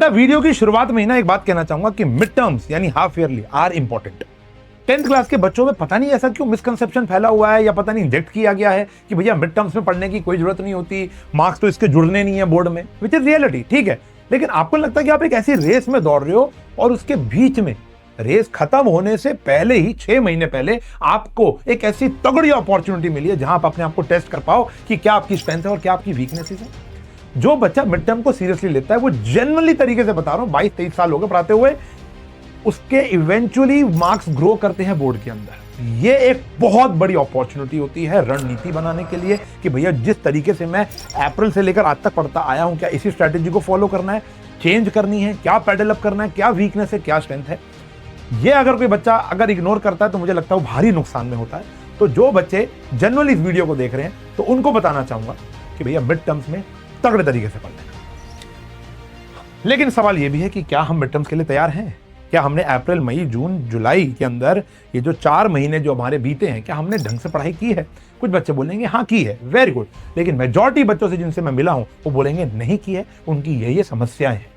बेटा वीडियो की शुरुआत में ही ना एक बात कहना चाहूंगा कि मिड टर्म्स यानी half yearly are important. 10th class के बच्चों में पता नहीं ऐसा क्यों मिसकंसेप्शन फैला हुआ है या पता नहीं इंजेक्ट किया गया है कि भैया मिड टर्म्स में पढ़ने की कोई जरूरत नहीं होती, मार्क्स तो इसके जुड़ने नहीं है बोर्ड में, विच इज रियलिटी। ठीक है, लेकिन आपको लगता है कि आप एक ऐसी रेस में दौड़ रहे हो और उसके बीच में रेस खत्म होने से पहले ही 6 महीने पहले आपको एक ऐसी तगड़ी अपॉर्चुनिटी मिली है जहां आप अपने आप को टेस्ट कर पाओ कि क्या आपकी स्ट्रेंथ है और क्या आपकी वीकनेसेस है। जो बच्चा मिड टर्म को सीरियसली लेता है, वो जेन्युइनली तरीके से बता रहा हूं, 22-23 साल हो गए पढ़ाते हुए, उसके इवेंचुअली मार्क्स ग्रो करते हैं बोर्ड के अंदर। ये एक बहुत बड़ी अपॉर्चुनिटी होती है रणनीति बनाने के लिए कि भैया जिस तरीके से मैं अप्रैल से लेकर आज तक पढ़ता आया हूं, क्या इसी स्ट्रैटेजी को फॉलो करना है, चेंज करनी है, क्या पैडल अप करना है, क्या वीकनेस है, क्या स्ट्रेंथ है। ये अगर कोई बच्चा अगर इग्नोर करता है तो मुझे लगता है वो भारी नुकसान में होता है। तो जो बच्चे जनरली इस वीडियो को देख रहे हैं तो उनको बताना चाहूंगा कि भैया मिड टर्म्स में तगड़े तरीके से पढ़ लेना। लेकिन सवाल ये भी है कि क्या हम मिड टर्म्स के लिए तैयार हैं? क्या हमने अप्रैल, मई, जून, जुलाई के अंदर ये जो 4 महीने जो हमारे बीते हैं, क्या हमने ढंग से पढ़ाई की है? कुछ बच्चे बोलेंगे हाँ की है, वेरी गुड, लेकिन मेजॉरिटी बच्चों से जिनसे मैं मिला हूं वो बोलेंगे नहीं की है। उनकी ये समस्याएं हैं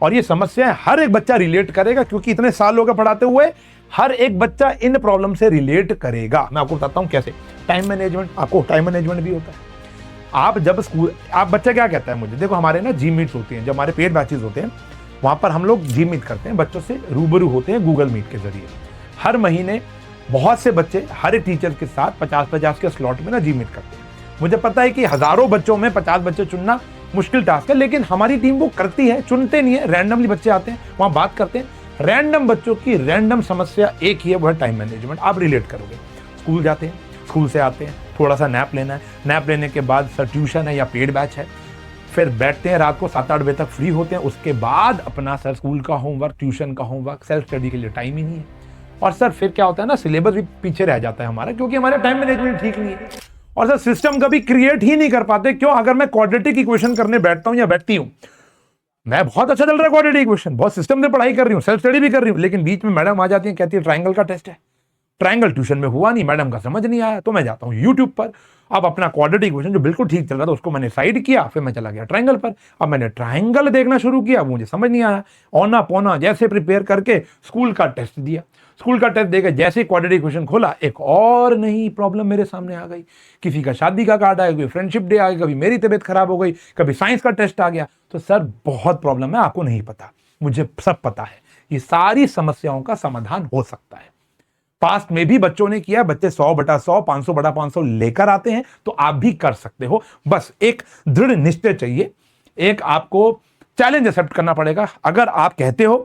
और ये समस्याएं हर एक बच्चा रिलेट करेगा, क्योंकि इतने साल हो गए पढ़ाते हुए, हर एक बच्चा इन प्रॉब्लम से रिलेट करेगा। मैं आपको बताता हूं कैसे। टाइम मैनेजमेंट, आपको टाइम मैनेजमेंट भी होता है। आप जब स्कूल, आप बच्चा क्या कहता है मुझे, देखो हमारे ना जी मीट्स होती हैं, जब हमारे पेड बैचेस होते हैं वहां पर हम लोग जी मीट करते हैं, बच्चों से रूबरू होते हैं गूगल मीट के जरिए। हर महीने बहुत से बच्चे हर एक टीचर के साथ 50-50 के स्लॉट में ना जी मीट करते हैं। मुझे पता है कि हजारों बच्चों में 50 बच्चे चुनना मुश्किल टास्क है, लेकिन हमारी टीम वो करती है, चुनते नहीं है, रैंडमली बच्चे आते हैं, वहां बात करते हैं। रैंडम बच्चों की रैंडम समस्या एक ही है, वो है टाइम मैनेजमेंट। आप रिलेट करोगे, स्कूल जाते हैं, स्कूल से आते हैं, थोड़ा सा नैप लेना है, नैप लेने के बाद सर ट्यूशन है या पेड बैच है, फिर बैठते हैं रात को 7-8 बजे तक फ्री होते हैं, उसके बाद अपना सर स्कूल का होमवर्क, ट्यूशन का होमवर्क, सेल्फ स्टडी के लिए टाइम ही नहीं है। और सर फिर क्या होता है ना, सिलेबस भी पीछे रह जाता है हमारा, क्योंकि हमारा टाइम मैनेजमेंट ठीक नहीं है। और सर सिस्टम कभी क्रिएट ही नहीं कर पाते। क्यों? अगर मैं क्वाड्रेटिक इक्वेशन करने बैठता हूं या बैठती हूं, मैं बहुत अच्छा चल रहा है क्वाड्रेटिक इक्वेशन, बहुत सिस्टम से पढ़ाई कर रही हूं, सेल्फ स्टडी भी कर रही हूं, लेकिन बीच में मैडम आ जाती है, कहती है ट्रायंगल का टेस्ट है, ट्रायंगल ट्यूशन में हुआ नहीं, मैडम का समझ नहीं आया, तो मैं जाता हूं यूट्यूब पर। अब अपना क्वाड्रेटिक इक्वेशन जो बिल्कुल ठीक चल रहा था उसको मैंने साइड किया, फिर मैं चला गया ट्रायंगल पर। अब मैंने ट्रायंगल देखना शुरू किया, मुझे समझ नहीं आया, औना पौना जैसे प्रिपेयर करके स्कूल का टेस्ट दिया। स्कूल का टेस्ट देकर जैसे क्वाड्रेटिक इक्वेशन खोला, एक और नई प्रॉब्लम मेरे सामने आ गई। किसी का शादी का कार्ड आ गया, फ्रेंडशिप डे आ गया, कभी मेरी तबीयत खराब हो गई, कभी साइंस का टेस्ट आ गया। तो सर बहुत प्रॉब्लम है, आपको नहीं पता, मुझे सब पता है। ये सारी समस्याओं का समाधान हो सकता है। पास्ट में भी बच्चों ने किया, बच्चे 100/100, 500/500 लेकर आते हैं, तो आप भी कर सकते हो। बस एक दृढ़ निश्चय चाहिए, एक आपको चैलेंज एक्सेप्ट करना पड़ेगा। अगर आप कहते हो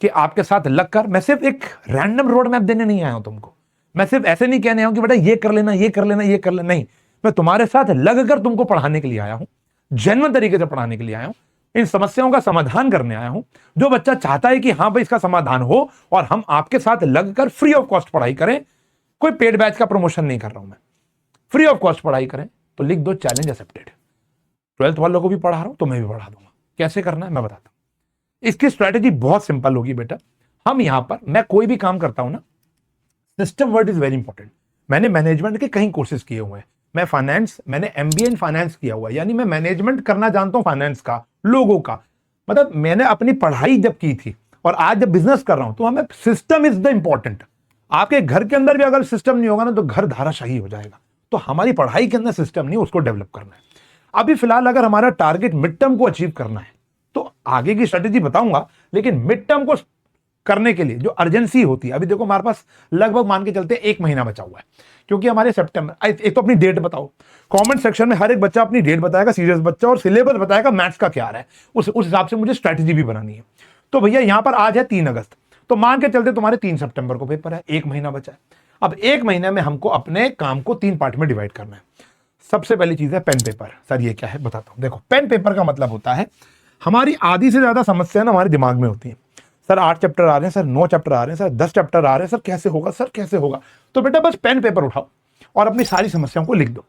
कि आपके साथ लग कर, मैं सिर्फ एक रैंडम रोड मैप देने नहीं आया हूं तुमको, मैं सिर्फ ऐसे नहीं कहने आया हूं कि बेटा ये कर लेना, ये कर लेना, ये कर लेना, नहीं, मैं तुम्हारे साथ लग कर तुमको पढ़ाने के लिए आया हूं, जेन्युइन तरीके से पढ़ाने के लिए आया हूं, इन समस्याओं का समाधान करने आया हूं। जो बच्चा चाहता है कि हाँ भाई इसका समाधान हो और हम आपके साथ लगकर फ्री ऑफ कॉस्ट पढ़ाई करें, कोई पेड बैच का प्रमोशन नहीं कर रहा हूं मैं, फ्री ऑफ कॉस्ट पढ़ाई करें, तो लिख दो चैलेंज एक्सेप्टेड। 12th वालों को भी पढ़ा रहा हूं तो मैं भी पढ़ा दूंगा। कैसे करना है मैं बताता हूं। इसकी स्ट्रैटेजी बहुत सिंपल होगी बेटा। हम यहां पर, मैं कोई भी काम करता हूं ना, system word is very important. मैंने मैनेजमेंट के कई कोर्सेज किए हुए हैं, मैं फाइनेंस, मैंने एमबीए इन फाइनेंस किया हुआ है, यानी मैं मैनेजमेंट करना जानता हूं, फाइनेंस का, लोगों का। मतलब मैंने अपनी पढ़ाई जब की थी और आज जब बिजनेस कर रहा हूं, तो हमें सिस्टम इज द इंपॉर्टेंट। आपके घर के अंदर भी अगर सिस्टम नहीं होगा ना तो घर धाराशाही हो जाएगा। तो हमारी पढ़ाई के अंदर सिस्टम नहीं, उसको डेवलप करना है। अभी फिलहाल अगर हमारा टारगेट मिड टर्म को अचीव करना है तो आगे की स्ट्रेटेजी बताऊंगा, लेकिन मिड टर्म को करने के लिए जो अर्जेंसी होती है, अभी देखो हमारे पास लगभग मान के चलते 1 महीना बचा हुआ है, क्योंकि हमारे सितंबर, एक तो अपनी डेट बताओ, कमेंट सेक्शन में हर एक बच्चा अपनी डेट बताएगा, सीरियस बच्चा, और सिलेबस बताएगा मैथ्स का क्या आ रहा है, उस हिसाब से मुझे स्ट्रैटेजी भी बनानी है। तो भैया यहां पर आज है 3 अगस्त, तो मान के चलते तुम्हारे 3 सितंबर को पेपर है, 1 महीना बचा है। अब 1 महीने में हमको अपने काम को 3 पार्ट में डिवाइड करना है। सबसे पहली चीज है पेन पेपर। सर ये क्या है बताता हूं। देखो पेन पेपर का मतलब होता है, हमारी आधी से ज्यादा समस्या ना हमारे दिमाग में होती है। सर 8 चैप्टर आ रहे हैं, सर 9 चैप्टर आ रहे हैं, सर 10 चैप्टर आ रहे हैं, सर कैसे होगा, सर कैसे होगा। तो बेटा बस पेन पेपर उठाओ और अपनी सारी समस्याओं को लिख दो।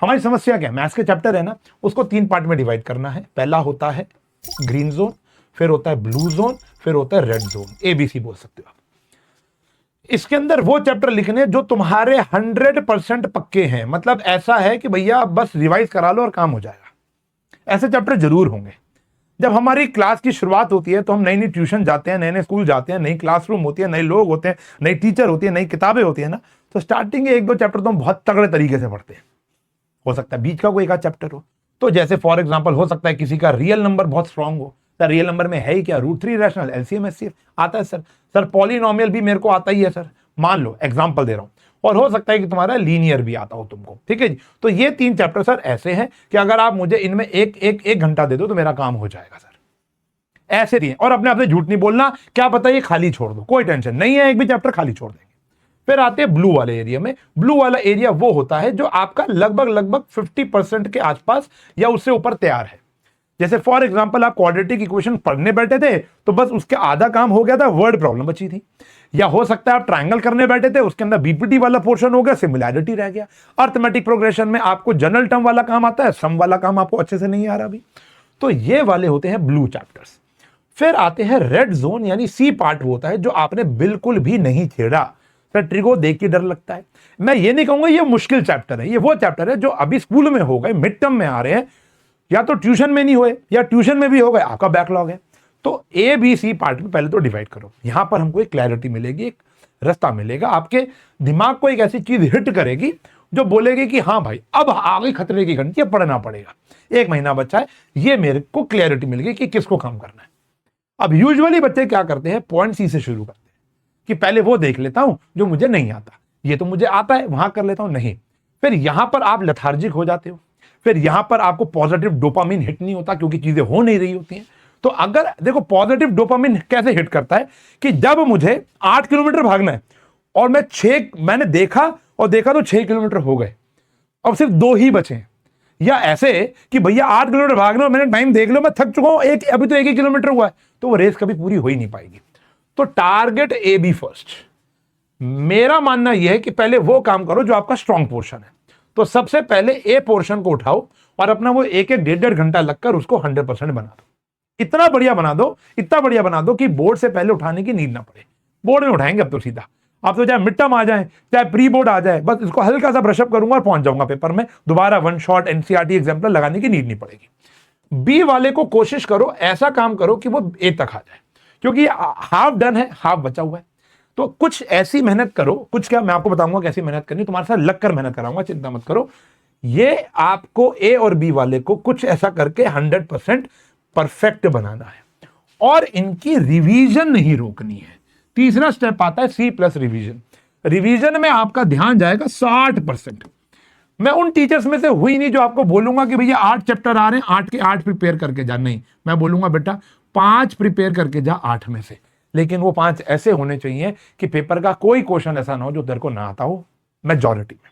हमारी समस्या क्या है, मैथ्स के चैप्टर है ना, उसको 3 पार्ट में डिवाइड करना है। पहला होता है ग्रीन जोन, फिर होता है ब्लू जोन, फिर होता है रेड जोन, ABC बोल सकते हो आप। इसके अंदर वो चैप्टर लिखने जो तुम्हारे 100% पक्के हैं, मतलब ऐसा है कि भैया बस रिवाइज करा लो और काम हो जाएगा, ऐसे चैप्टर जरूर होंगे। जब हमारी क्लास की शुरुआत होती है तो हम नई नई ट्यूशन जाते हैं, नए नए स्कूल जाते हैं, नई क्लासरूम होती है, नए लोग होते हैं, नई टीचर होती है, नई किताबें होती है ना, तो स्टार्टिंग के 1-2 चैप्टर तो हम बहुत तगड़े तरीके से पढ़ते हैं। हो सकता है बीच का कोई एक आध चैप्टर हो, तो जैसे फॉर एग्जांपल हो सकता है किसी का रियल नंबर बहुत स्ट्रांग हो, तो रियल नंबर में है ही क्या, √3 रैशनल, एलसीएम एचसीएफ आता है सर पॉलिनोमियल भी मेरे को आता ही है सर, मान लो एग्जांपल दे रहा हूं, और हो सकता है कि तुम्हारा लीनियर भी आता हो तुमको, ठीक है जी। तो ये 3 चैप्टर सर ऐसे हैं कि अगर आप मुझे इनमें एक घंटा दे दो तो मेरा काम हो जाएगा सर, ऐसे नहीं है। और अपने आप से झूठ नहीं बोलना, क्या पता ये खाली छोड़ दो, कोई टेंशन नहीं है, एक भी चैप्टर खाली छोड़ देंगे। फिर आते हैं ब्लू वाले एरिया में। ब्लू वाला एरिया वो होता है जो आपका लगभग 50% के आसपास या उससे ऊपर तैयार है। जैसे फॉर एग्जांपल आप क्वाड्रेटिक इक्वेशन पढ़ने बैठे थे तो बस उसके आधा काम हो गया था, वर्ड प्रॉब्लम बची थी। या हो सकता है आप ट्रायंगल करने बैठे थे, उसके अंदर बीपीटी वाला पोर्शन हो गया, सिमिलैरिटी रह गया। अर्थमेटिक प्रोग्रेशन में आपको जनरल टर्म वाला काम आता है, सम वाला काम आपको अच्छे से नहीं आ रहा अभी। तो ये वाले होते हैं ब्लू चैप्टर्स। फिर आते हैं रेड जोन, यानी सी पार्ट वो होता है जो आपने बिल्कुल भी नहीं छेड़ा। सर ट्रिगो देख के डर लगता है। मैं ये नहीं कहूंगा ये मुश्किल चैप्टर है, ये वो चैप्टर है जो अभी स्कूल में हो गए, मिड टर्म में आ रहे हैं, या तो ट्यूशन में नहीं हुए या ट्यूशन में भी हो गए, आपका बैकलॉग है। तो ए बी सी पार्ट में पहले तो डिवाइड करो, यहां पर हमको एक क्लैरिटी मिलेगी, एक रास्ता मिलेगा, आपके दिमाग को एक ऐसी चीज हिट करेगी जो बोलेगी कि हाँ भाई अब आगे खतरे की घंटी, पढ़ना पड़ेगा, 1 महीना बच्चा है, ये मेरे को क्लैरिटी मिल गई कि किसको काम करना है। अब यूजुअली बच्चे क्या करते हैं, पॉइंट सी से शुरू करते हैं कि पहले वो देख लेता हूं जो मुझे नहीं आता, ये तो मुझे आता है वहां कर लेता हूं, नहीं। फिर यहां पर आप लेथार्जिक हो जाते हो, फिर यहां पर आपको पॉजिटिव डोपामिन हिट नहीं होता क्योंकि चीजें हो नहीं रही होती हैं। तो अगर देखो पॉजिटिव डोपामिन कैसे हिट करता है कि जब मुझे 8 किलोमीटर भागना है और मैंने देखा तो 6 किलोमीटर हो गए, अब सिर्फ 2 ही बचे हैं। या ऐसे कि भैया 8 किलोमीटर भागना और मैंने टाइम देख लो, मैं थक चुका हूं, अभी तो 1 ही किलोमीटर हुआ है, तो वो रेस कभी पूरी हो ही नहीं पाएगी। तो टारगेट ए बी फर्स्ट। मेरा मानना यह है कि पहले वो काम करो जो आपका स्ट्रॉन्ग पोर्शन है। तो सबसे पहले ए पोर्शन को उठाओ और अपना वो 1-1, 1.5 घंटा लगकर उसको 100% बना दो। इतना बढ़िया बना दो कि बोर्ड से पहले उठाने की नीड ना पड़े। बोर्ड में उठाएंगे अब तो सीधा, अब तो चाहे मिड टर्म आ जाए चाहे प्री बोर्ड आ जाए, बस इसको हल्का सा ब्रशअप करूंगा और पहुंच जाऊंगा पेपर में, दोबारा वन शॉट एनसीईआरटी एग्जाम्पल लगाने की नीड नहीं पड़ेगी। बी वाले को कोशिश करो, ऐसा काम करो कि वो ए तक आ जाए, क्योंकि हाफ डन है, हाफ बचा हुआ है। तो कुछ ऐसी मेहनत करो, कुछ क्या मैं आपको बताऊंगा कैसी मेहनत करनी, तुम्हारे साथ लगकर मेहनत कराऊंगा, चिंता मत करो। ये आपको ए और बी वाले को कुछ ऐसा करके 100% परफेक्ट बनाना है और इनकी रिवीजन नहीं रोकनी है। तीसरा स्टेप आता है सी प्लस रिवीजन। रिवीजन में आपका ध्यान जाएगा 60%। मैं उन टीचर्स में से हुई नहीं जो आपको बोलूंगा कि भैया 8 चैप्टर आ रहे हैं, 8 के 8 प्रिपेयर करके जा, नहीं, मैं बोलूंगा बेटा 5 प्रिपेयर करके जा 8 में से, लेकिन वो 5 ऐसे होने चाहिए कि पेपर का कोई क्वेश्चन ऐसा ना हो जो तेरे को ना आता हो मेजॉरिटी में।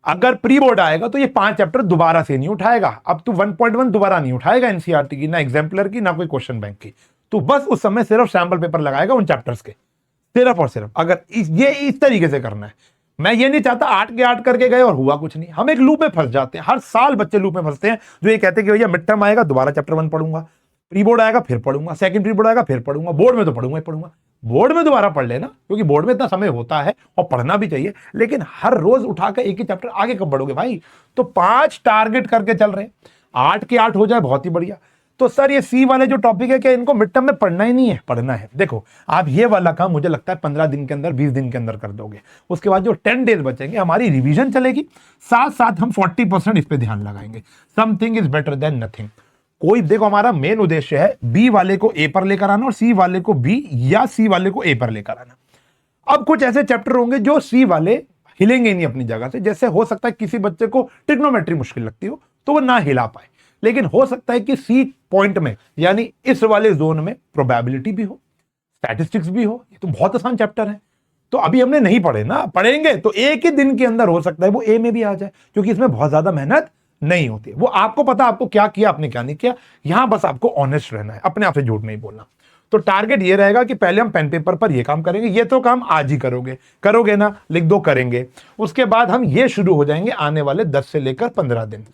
अगर प्री बोर्ड आएगा तो ये 5 चैप्टर दोबारा से नहीं उठाएगा, अब तू 1.1 दोबारा नहीं उठाएगा एनसीईआरटी की, ना एग्जाम्पलर की, ना कोई क्वेश्चन बैंक की, तो बस उस समय सिर्फ सैंपल पेपर लगाएगा उन चैप्टर्स के, सिर्फ और सिर्फ। अगर ये इस तरीके से करना है, मैं ये नहीं चाहता 8 के 8 करके गए और हुआ कुछ नहीं। हम एक लूप में फंस जाते हैं, हर साल बच्चे लूप में फंसते हैं, जो ये कहते हैं कि भैया मिड टर्म आएगा दोबारा चैप्टर 1 पढ़ूंगा, प्री बोर्ड आएगा फिर पढ़ूंगा, सेकंड प्री बोर्ड आएगा फिर पढ़ूंगा, बोर्ड में तो पढ़ूंगा ही पढ़ूंगा। बोर्ड में दोबारा पढ़ लेना, क्योंकि बोर्ड में इतना समय होता है और पढ़ना भी चाहिए, लेकिन हर रोज उठाकर एक ही चैप्टर आगे कब बढ़ोगे भाई। तो 5 टारगेट करके चल रहे हैं, 8 के 8 हो जाए बहुत ही बढ़िया। तो सर ये सी वाले जो टॉपिक है क्या इनको मिड टर्म में पढ़ना ही नहीं है? पढ़ना है। देखो आप ये वाला काम मुझे लगता है 15 दिन के अंदर, 20 दिन के अंदर कर दोगे। उसके बाद जो 10 डेज बचेंगे हमारी रिवीजन चलेगी, साथ साथ हम 40% इस पे ध्यान लगाएंगे। Something is better than nothing. कोई देखो हमारा मेन उद्देश्य है बी वाले को ए पर लेकर आना और सी वाले को बी या सी वाले को ए पर लेकर आना। अब कुछ ऐसे चैप्टर होंगे जो सी वाले हिलेंगे नहीं अपनी जगह से। जैसे हो सकता है किसी बच्चे को ट्रिग्नोमेट्री मुश्किल लगती हो तो वो ना हिला पाए, लेकिन हो सकता है कि सी पॉइंट में यानी इस वाले जोन में प्रोबेबिलिटी भी हो, स्टैटिस्टिक्स भी हो। ये तो बहुत आसान चैप्टर है, तो अभी हमने नहीं पढ़े ना, पढ़ेंगे तो एक ही दिन के अंदर हो सकता है वो ए में भी आ जाए, क्योंकि इसमें बहुत ज्यादा मेहनत नहीं होती। वो आपको पता आपको क्या किया आपने क्या नहीं किया, यहां बस आपको ऑनेस्ट रहना है, अपने आप से झूठ नहीं बोलना। तो टारगेट ये रहेगा कि पहले हम पेन पेपर पर ये काम करेंगे, ये तो काम आज ही करोगे ना, लिख दो करेंगे। उसके बाद हम ये शुरू हो जाएंगे आने वाले 10 से लेकर 15 दिन।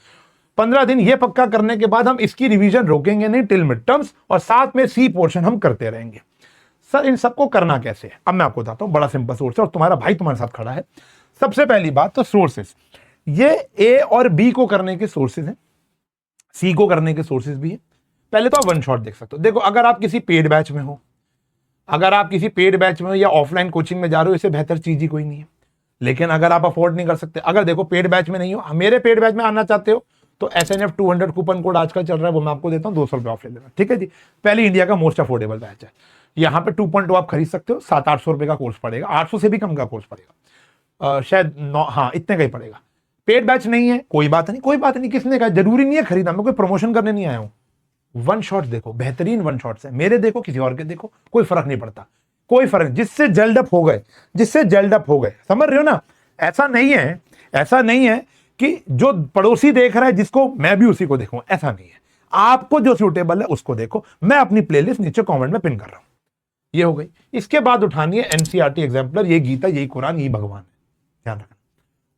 15 दिन ये पक्का करने के बाद हम इसकी रिवीजन रोकेंगे नहीं टिल मिड टर्म्स, और साथ में सी पोर्शन हम करते रहेंगे। सर इन सबको करना कैसे है, अब मैं आपको बताता हूं। बड़ा सिंपल सोर्स है और तुम्हारा भाई तुम्हारे साथ खड़ा है। सबसे पहली बात तो सोर्सेस, ये ए और बी को करने के सोर्सेज हैं, सी को करने के सोर्सेज भी है। पहले तो आप वन शॉट देख सकते हो। देखो अगर आप किसी पेड बैच में हो, अगर आप किसी पेड बैच में हो या ऑफलाइन कोचिंग में जा रहे हो, इससे बेहतर चीज ही कोई नहीं है। लेकिन अगर आप अफोर्ड नहीं कर सकते, अगर देखो पेड बैच में नहीं हो, मेरे पेड बैच में आना चाहते हो, तो SNF 200 कूपन कोड आजकल चल रहा है, वो मैं आपको देता हूँ, 200 रुपये ऑफ ले लेना, ठीक है जी। पहले इंडिया का मोस्ट अफोर्डेबल बैच है। यहाँ पे 2.2 आप खरीद सकते हो, 700-800 रुपये का कोर्स पड़ेगा, 800 से भी कम का कोर्स पड़ेगा, शायद 9, हाँ इतने का ही पड़ेगा। पेड बैच नहीं है, कोई बात नहीं, कोई बात नहीं, किसने कहा, जरूरी नहीं है खरीदना, मैं कोई प्रमोशन करने नहीं आया हूँ। वन शॉट देखो, बेहतरीन वन शॉट्स है, मेरे देखो किसी और के देखो, कोई फर्क नहीं पड़ता, कोई फर्क। जिससे जल्ड अप हो गए, जिससे जल्ड अप हो गए, समझ रहे हो ना। ऐसा नहीं है, ऐसा नहीं है कि जो पड़ोसी देख रहा है जिसको मैं भी उसी को देखूं, ऐसा नहीं है। आपको जो सूटेबल है उसको देखो। मैं अपनी प्लेलिस्ट नीचे कमेंट में पिन कर रहा हूं। ये हो गई। इसके बाद उठानी है NCERT एग्जाम्पलर, ये गीता, यही कुरान, यही भगवान है, ध्यान रखना।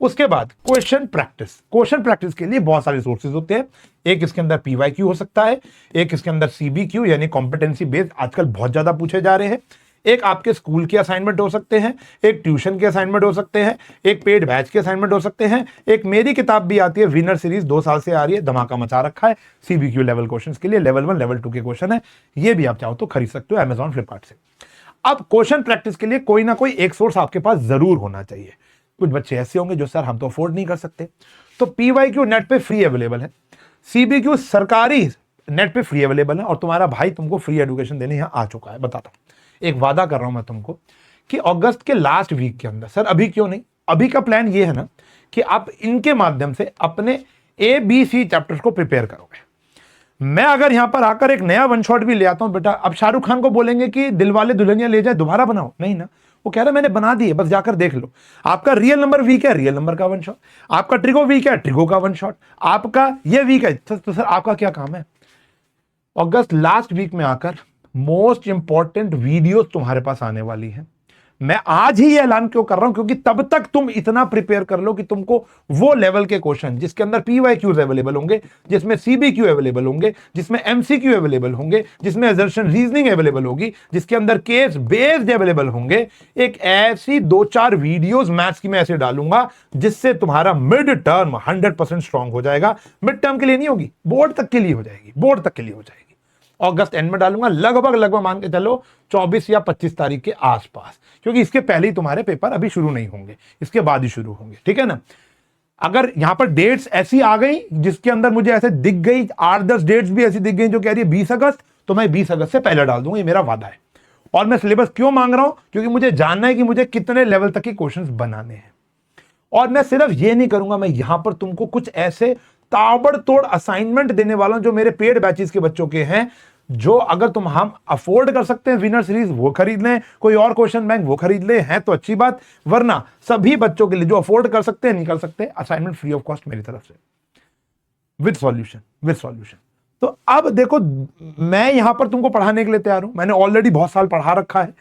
उसके बाद क्वेश्चन प्रैक्टिस। क्वेश्चन प्रैक्टिस के लिए बहुत सारे सोर्सेज होते हैं। एक इसके अंदर PYQ हो सकता है, एक इसके अंदर CBQ यानी कॉम्पिटेंसी बेस्ड, आजकल बहुत ज्यादा पूछे जा रहे हैं। एक आपके स्कूल के असाइनमेंट हो सकते हैं, एक ट्यूशन के असाइनमेंट हो सकते हैं, एक पेड बैच के असाइनमेंट हो सकते हैं, एक मेरी किताब भी आती है विनर सीरीज, 2 साल से आ रही है, धमाका मचा रखा है। CBQ लेवल क्वेश्चंस के लिए, लेवल 1 लेवल 2 के क्वेश्चन है। ये भी आप चाहो तो खरीद सकते हो Amazon फ्लिपकार्ट से। अब क्वेश्चन प्रैक्टिस के लिए कोई ना कोई एक सोर्स आपके पास जरूर होना चाहिए। कुछ बच्चे ऐसे होंगे जो सर हम तो अफोर्ड नहीं कर सकते, तो PYQ नेट पे फ्री अवेलेबल है, CBQ सरकारी नेट पे फ्री अवेलेबल है, और तुम्हारा भाई तुमको फ्री एजुकेशन देने यहां आ चुका है। बताता हूं, एक वादा कर रहा हूं मैं तुमको कि अगस्त के लास्ट वीक के अंदर, सर अभी क्यों नहीं, अभी का प्लान ये है ना कि आप इनके माध्यम से अपने ABC चैप्टर्स को प्रिपेयर करोगे। मैं अगर यहां पर आकर एक नया वन शॉट भी ले आता हूं, बेटा अब शाहरुख खान को बोलेंगे कि दिलवाले दुल्हनिया ले जाए दोबारा बनाओ, नहीं ना, वो कह रहा है मैंने बना दी है, बस जाकर देख लो। आपका रियल नंबर वीक है, रियल नंबर का वन शॉट, आपका ट्रिगो वीक है, ट्रिगो का वन शॉट, आपका ये वीक है, तो सर आपका क्या काम है, अगस्त लास्ट वीक में आकर मोस्ट इंपॉर्टेंट वीडियोस तुम्हारे पास आने वाली है। मैं आज ही ये ऐलान क्यों कर रहा हूं, क्योंकि तब तक तुम इतना प्रिपेयर कर लो कि तुमको वो लेवल के क्वेश्चन जिसके अंदर PYQs अवेलेबल होंगे, जिसमें CBQ अवेलेबल होंगे, जिसमें MCQ अवेलेबल होंगे, जिसमें असर्शन रीजनिंग अवेलेबल होगी, जिसके अंदर केस बेस्ड अवेलेबल होंगे, एक ऐसी 2-4 वीडियोस मैथ्स की मैं ऐसे डालूंगा जिससे तुम्हारा मिड टर्म 100% स्ट्रांग हो जाएगा। मिड टर्म के लिए नहीं होगी, बोर्ड तक के लिए हो जाएगी, बोर्ड तक के लिए हो जाएगी। अगस्त एंड में डालूंगा, लगभग मान के चलो 24 या 25 तारीख के आसपास, क्योंकि इसके पहले ही तुम्हारे पेपर अभी शुरू नहीं होंगे, इसके बाद ही शुरू होंगे, ठीक है ना। अगर यहां पर डेट्स ऐसी आ गई जिसके अंदर मुझे ऐसे दिख गई, 8-10 डेट्स भी ऐसी दिख गई जो कह रही है 20 अगस्त, तो मैं 20 अगस्त से पहले डाल दूंगा, ये मेरा वादा है। और मैं सिलेबस क्यों मांग रहा हूं, क्योंकि मुझे जानना है कि मुझे कितने लेवल तक के क्वेश्चन बनाने हैं। और मैं सिर्फ ये नहीं करूंगा, मैं यहां पर तुमको कुछ ऐसे ताबड़तोड़ असाइनमेंट देने वाला हूं जो मेरे पेड बैचेस के बच्चों के हैं, जो अगर तुम हम अफोर्ड कर सकते हैं विनर सीरीज वो खरीद लें, कोई और क्वेश्चन बैंक वो खरीद ले, हैं तो अच्छी बात, वरना सभी बच्चों के लिए जो अफोर्ड कर सकते हैं, नहीं कर सकते, असाइनमेंट फ्री ऑफ कॉस्ट मेरी तरफ से विद सॉल्यूशन, विद सॉल्यूशन। तो अब देखो मैं यहां पर तुमको पढ़ाने के लिए तैयार हूं, मैंने ऑलरेडी बहुत साल पढ़ा रखा है,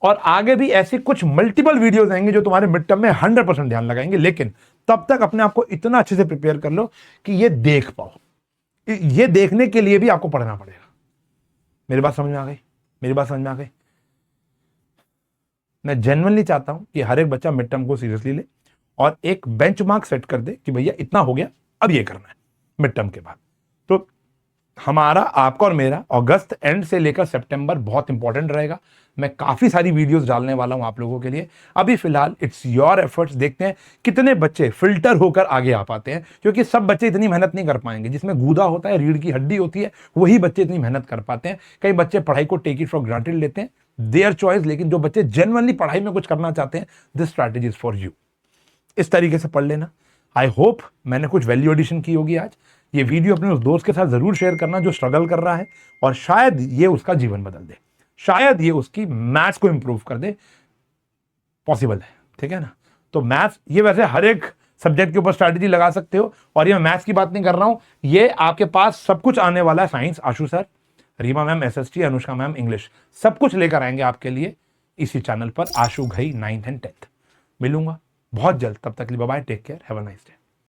और आगे भी ऐसे कुछ मल्टीपल वीडियोस आएंगे जो तुम्हारे मिड टर्म में 100% ध्यान लगाएंगे। लेकिन तब तक अपने आप को इतना अच्छे से प्रिपेयर कर लो कि ये देख पाओ, ये देखने के लिए भी आपको पढ़ना पड़ेगा। मेरी बात समझ में आ गई, मेरी बात समझ में आ गई। मैं जेन्युइनली चाहता हूं कि हर एक बच्चा मिड टर्म को सीरियसली ले और एक बेंचमार्क सेट कर दे कि भैया इतना हो गया, अब ये करना है मिड टर्म के बाद। तो हमारा, आपका और मेरा अगस्त एंड से लेकर सितंबर बहुत इंपॉर्टेंट रहेगा। मैं काफी सारी वीडियोस डालने वाला हूं आप लोगों के लिए। अभी फिलहाल इट्स योर एफर्ट्स, देखते हैं कितने बच्चे फिल्टर होकर आगे आ पाते हैं, क्योंकि सब बच्चे इतनी मेहनत नहीं कर पाएंगे। जिसमें गूदा होता है, रीढ़ की हड्डी होती है, वही बच्चे इतनी मेहनत कर पाते हैं। कई बच्चे पढ़ाई को टेक इट फॉर ग्रांटेड लेते हैं, देयर चॉइस, लेकिन जो बच्चे जेन्युइनली पढ़ाई में कुछ करना चाहते हैं, this strategy is for you. इस तरीके से पढ़ लेना। आई होप मैंने कुछ वैल्यू एडिशन की होगी आज। ये वीडियो अपने उस दोस्त के साथ जरूर शेयर करना जो स्ट्रगल कर रहा है, और शायद ये उसका जीवन बदल दे, शायद ये उसकी मैथ्स को इंप्रूव कर दे। पॉसिबल है, ठीक है ना। तो मैथ्स, ये वैसे हर एक सब्जेक्ट के ऊपर स्ट्रैटेजी लगा सकते हो, और ये मैं मैथ्स की बात नहीं कर रहा हूं, ये आपके पास सब कुछ आने वाला है। Science Ashu sir, Reema ma'am SST, Anushka ma'am English, सब कुछ लेकर आएंगे आपके लिए इसी चैनल पर, आशु घई 9th and 10th। मिलूंगा बहुत जल्द, तब तक के लिए bye bye, take care, have a nice day.